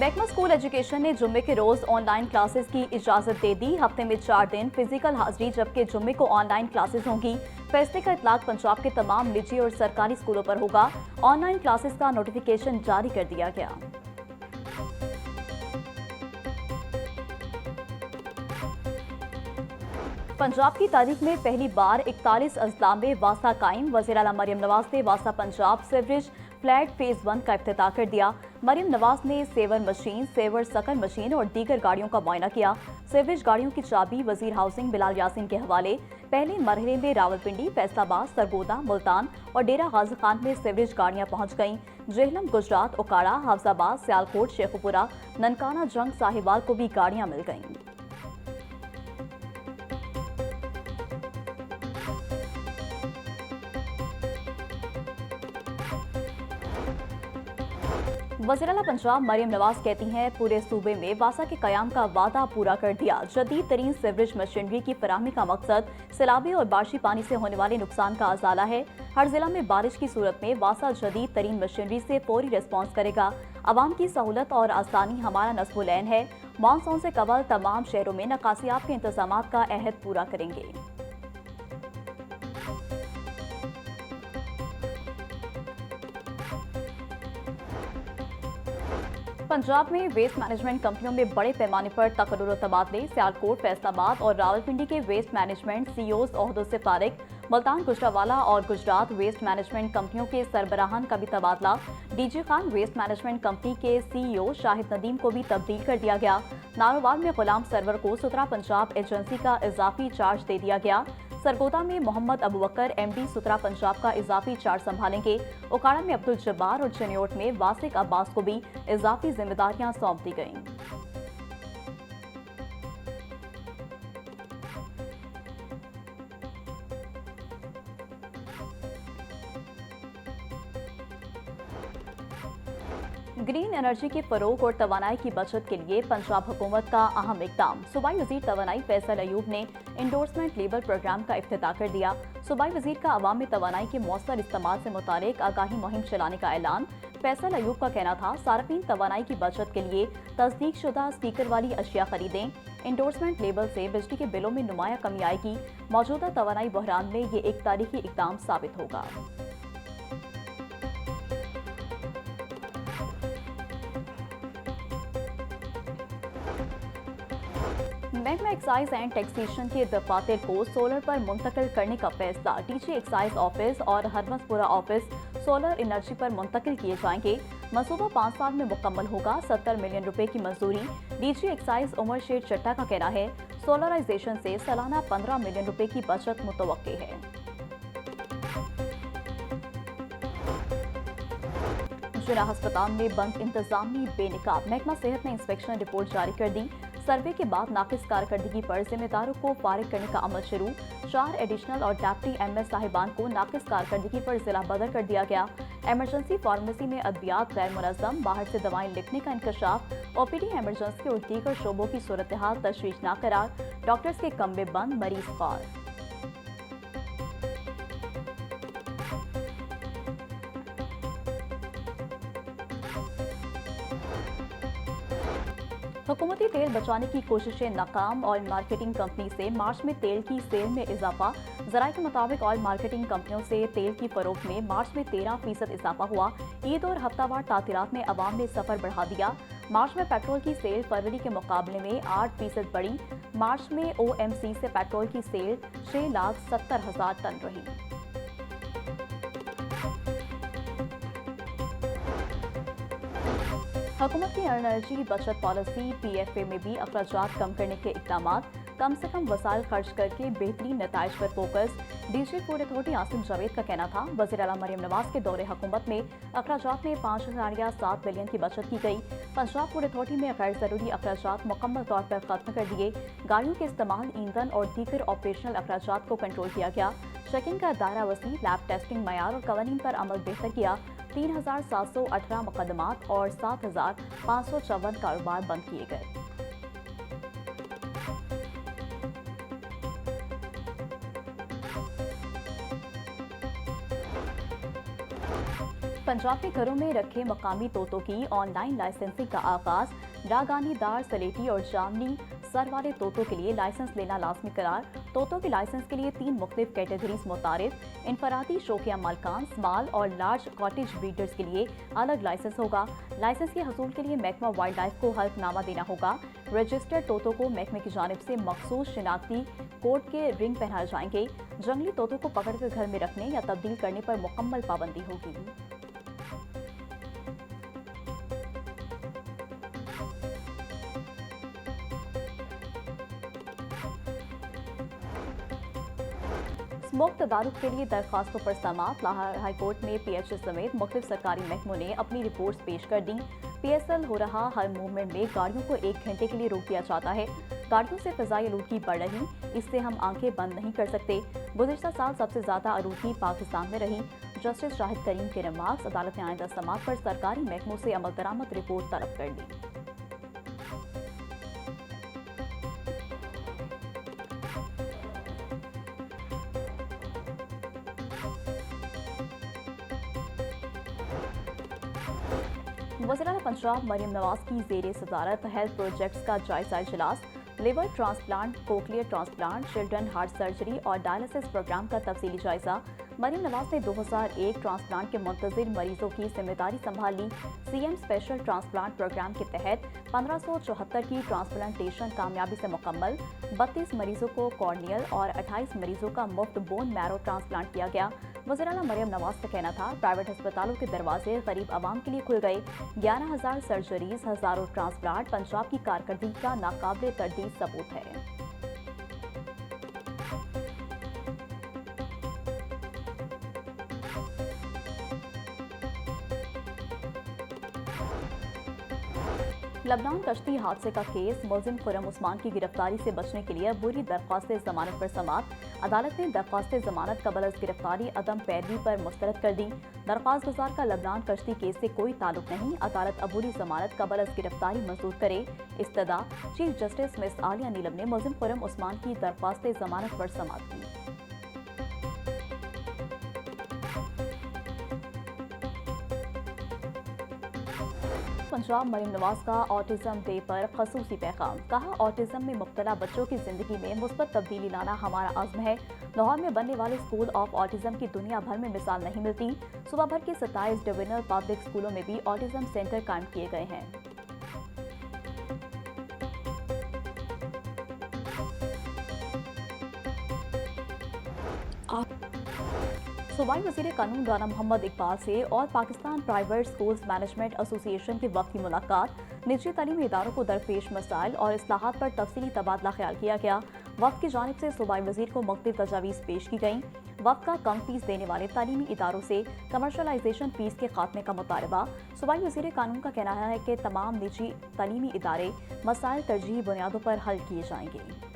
महकमा school education ने जुम्मे के रोज ऑनलाइन क्लासेस की इजाजत दे दी। हफ्ते में 4 दिन फिजिकल हाजिरी, जबकि जुम्मे को ऑनलाइन क्लासेस होंगी। फैसले का इतलाक पंजाब के तमाम निजी और सरकारी स्कूलों पर होगा। ऑनलाइन क्लासेस का नोटिफिकेशन जारी कर दिया गया। पंजाब की तारीख में पहली बार 41 अजला में वासा कायम। वज़ीर आला मरियम नवाज ने वासा पंजाब सीवरेज फ्लैट फेज 1 का इफ्तिताह कर दिया। मरियम नवाज ने सेवर मशीन, सेवर सकन मशीन और दीगर गाड़ियों का मुआयना किया। सीवरेज गाड़ियों की चाबी वजीर हाउसिंग बिलाल यासीन के हवाले। पहले मरहले में रावलपिंडी, फैसलाबाद, सरगोदा, मुल्तान और डेरा गाजी खान में सीवरेज गाड़ियां पहुंच गईं। जेहलम, गुजरात, ओकाड़ा, हाफजाबाद, सियालकोट, शेखुपुरा, ननकाना, जंग, साहिवाल को भी गाड़ियां मिल गईं। वज़ीर आला पंजाब मरियम नवाज कहती हैं, पूरे सूबे में वासा के कयाम का वादा पूरा कर दिया। जदीद तरीन सीवरेज मशीनरी की फराहमी का मकसद सैलाबी और बारिशी पानी से होने वाले नुकसान का अजाला है। हर जिला में बारिश की सूरत में वासा जदीद तरीन मशीनरी से फौरी रिस्पॉन्स करेगा। आवाम की सहूलत और आसानी हमारा नस्बुल ऐन है। मानसून से कबल तमाम शहरों में नकासियाब के इंतजाम का अहद पूरा करेंगे। पंजाब में वेस्ट मैनेजमेंट कंपनियों में बड़े पैमाने पर तकर्रुर तबादले। सियालकोट, फैसलाबाद और रावलपिंडी के वेस्ट मैनेजमेंट सीईओज ओहदों से फारिग। मुल्तान, गुजरावाला और गुजरात वेस्ट मैनेजमेंट कंपनियों के सरबराहान का भी तबादला। DG Khan waste management company के सीईओ शाहिद नदीम को भी तब्दील कर दिया गया। नारोवाल में गुलाम सरवर को सुतरा पंजाब एजेंसी का इजाफी चार्ज दे दिया गया। सरगोदा में मोहम्मद अबूबकर एमडी सुतरा पंजाब का इजाफी चार्ज संभालेंगे। ओकाड़ा में अब्दुल जब्बार और चनियोट में वासिक अब्बास को भी इजाफी जिम्मेदारियां सौंप दी गईं। ग्रीन एनर्जी के फरोग और तवानाई की बचत के लिए पंजाब हुकूमत का अहम इकदाम। सूबाई वजीर तवानाई फैसल अयूब ने इंडोर्समेंट लेबल प्रोग्राम का इफ्तिताह कर दिया। सूबाई वजीर का अवामी तवानाई के मौसर इस्तेमाल से मुतालिक आगाही मुहिम चलाने का ऐलान। फैसल अयूब का कहना था, सार्फिन तवानाई की बचत के लिए तस्दीक शुदा स्पीकर वाली अशिया खरीदें। इंडोर्समेंट लेबल से बिजली के बिलों में नुमाया कमी आएगी। मौजूदा तवानाई बहरान में ये एक तारीखी इकदाम साबित होगा। महकमा एक्साइज एंड टैक्सेशन के दफातर को सोलर पर मुंतकिल करने का फैसला। डीजी एक्साइज ऑफिस और हरमसपुरा ऑफिस सोलर एनर्जी पर मुंतकिल किए जाएंगे। मनसूबा 5 साल में मुकम्मल होगा। 70 मिलियन रुपए की मंजूरी। डीजी एक्साइज उमर शेर चट्टा का कहना है, सोलराइजेशन से सालाना 15 मिलियन रुपए की बचत मुतवक्के है। जिला अस्पताल में बंद इंतजामी बेनिकाब। महकमा सेहत ने इंस्पेक्शन रिपोर्ट जारी कर दी। सर्वे के बाद नाकिस कारकर्दगी पर जिम्मेदारों को फारिग करने का अमल शुरू। 4 एडिशनल और डेप्टी एमएस साहिबान को नाकिस कारकर्दगी पर जिला बदर कर दिया गया। इमरजेंसी फार्मेसी में अद्वियात गैर मुनज़्ज़म, बाहर से दवाएं लिखने का इंकशाफ। ओपीडी, इमरजेंसी और दीगर शोबों की सूरत हाल तशवीशनाक करार। डॉक्टर्स के कमरे बंद, मरीज ख्वार। हुकूमती तेल बचाने की कोशिशें नाकाम। ऑयल मार्केटिंग कंपनी से मार्च में तेल की सेल में इजाफा। जराये के मुताबिक ऑयल मार्केटिंग कंपनियों से तेल की फरोख्त में मार्च में 13% इजाफा हुआ। ईद और हफ्तावार तातीरात में अवाम ने सफर बढ़ा दिया। मार्च में पेट्रोल की सेल फरवरी के मुकाबले में 8% बढ़ी। मार्च में ओएमसी से पेट्रोल की सेल 6,70,000 टन रही। हुकूमत की एनर्जी बचत पॉलिसी पीएफए में भी अखराजात कम करने के इकदाम। कम से कम वसाइल खर्च करके बेहतरीन नताइज पर focus. DG food authority Asim Javed का कहना था, वज़ीर आला मरियम नवाज के दौरे हुकूमत में अखराजात में 5,7 बिलियन की बचत की गई। पंजाब फूड अथॉरिटी में गैर जरूरी अखराजात मुकम्मल तौर पर खत्म कर दिए। गाड़ियों के इस्तेमाल, ईंधन और दीगर ऑपरेशनल अखराजात को कंट्रोल किया गया। चेकिंग का दायरा वसी, लैब टेस्टिंग मयार और कवानीन पर अमल बेहतर किया। 3,718 मुकदमात और 7,554 कारोबार बंद किए गए। पंजाब के घरों में रखे मकामी तोतों की ऑनलाइन लाइसेंसिंग का आगाज। रागानीदार, सलेटी और जामनी सर वाले तोतों के लिए लाइसेंस लेना लाजमी करार। तोतों के लाइसेंस के लिए 3 मुख्तलिफ कैटेगरीज मुतारिफ। इनफरादी शौकिया मालकान, स्मॉल और लार्ज कॉटेज ब्रीडर्स के लिए अलग लाइसेंस होगा। लाइसेंस के हसूल के लिए महकमा वाइल्ड लाइफ को हल्फनामा देना होगा। रजिस्टर्ड तोतों को महकमे की जानिब से मखसूस शिनाख्ती कोड के रिंग पहनाए जाएंगे। जंगली तोतों को पकड़कर घर में रखने या तब्दील करने पर मुकम्मल पाबंदी होगी। स्मोक तदारुक के लिए दरखास्तों पर समाअत। लाहौर हाईकोर्ट में PHS समेत मुख्तलिफ सरकारी महकमों ने अपनी रिपोर्ट्स पेश कर दी। PSL हो रहा हर मूवमेंट में गाड़ियों को 1 घंटे के लिए रोक दिया जाता है। गाड़ियों से फिजाई आलूदगी बढ़ रही, इससे हम आंखें बंद नहीं कर सकते। गुज़िश्ता साल सबसे ज्यादा आलूदगी पाकिस्तान में रही। जस्टिस शाहिद करीम के रिमार्क्स। अदालत ने आइंदा समाअत पर सरकारी महकमों से अमल दरामद रिपोर्ट तलब कर ली। वज़ीर-ए-आला पंजाब मरीम नवाज की ज़ेरे सदारत हेल्थ प्रोजेक्ट्स का जायजा इजलास। Liver transplant, cochlear transplant, children heart surgery और डायलिसिस प्रोग्राम का तफसीली जायजा। मरीम नवाज ने 2001 ट्रांसप्लांट के मुंतज़िर मरीजों की जिम्मेदारी संभाल ली। CM स्पेशल ट्रांसप्लांट प्रोग्राम के तहत 1574 की ट्रांसप्लांटेशन कामयाबी से मुकम्मल। 32 मरीजों को कॉर्नियल और 28 मरीजों का मुफ्त बोन मैरो ट्रांसप्लांट किया गया। वज़ीर-ए-आला मरीम नवाज का कहना था, प्राइवेट अस्पतालों के दरवाजे गरीब आवाम के लिए खुल गए। 11,000 सर्जरीज, हजारों ट्रांसप्लांट पंजाब की कारकर्दगी का नाकाबिले तर्दीद सबूत है। लबनान कश्ती हादसे का केस। मुलजिम खुर्रम उस्मान की गिरफ्तारी से बचने के लिए बुरी दरख्वास्त जमानत पर समाअत। अदालत ने दरख्वास्त जमानत कबल अज गिरफ्तारी अदम पैरवी पर मुस्तरद कर दी। दरख्वास्त गुजार का लबनान कश्ती केस से कोई ताल्लुक नहीं। अदालत अबूरी जमानत कबल अज गिरफ्तारी मंजूर करे। इस्तदा चीफ जस्टिस मिस आलिया नीलम ने मुलजिम खुर्रम उस्मान की दरख्वास्त जमानत पर समाअत की। पंजाब मरीम नवाज का ऑटिज्म डे पर खसूसी पैगाम। कहा, ऑटिज्म में मुब्तला बच्चों की जिंदगी में मुस्बत तब्दीली लाना हमारा आज़्म है। लाहौर में बनने वाले स्कूल ऑफ ऑटिज्म की दुनिया भर में मिसाल नहीं मिलती। सूबा भर के 27 डिविजनल पब्लिक स्कूलों में भी ऑटिज्म सेंटर कायम किए गए हैं। सूबाई वज़ीर कानून राना मोहम्मद इकबाल से और Pakistan private schools management association की वक्ती मुलाकात। निजी तालीमी इदारों को दरपेश मसाइल और इस्लाहात पर तफसीली तबादला ख्याल किया गया। वक्त की जानिब से सूबाई वज़ीर को मुख्तलिफ तजावीज़ पेश की गईं। वक्त का कम फीस देने वाले तालीमी इदारों से कमर्शलाइजेशन फीस के खात्मे का मुतालबा। सूबाई वज़ीर कानून का कहना है कि तमाम निजी तालीमी इदारे मसाइल तरजीही बुनियादों पर हल किए जाएंगे।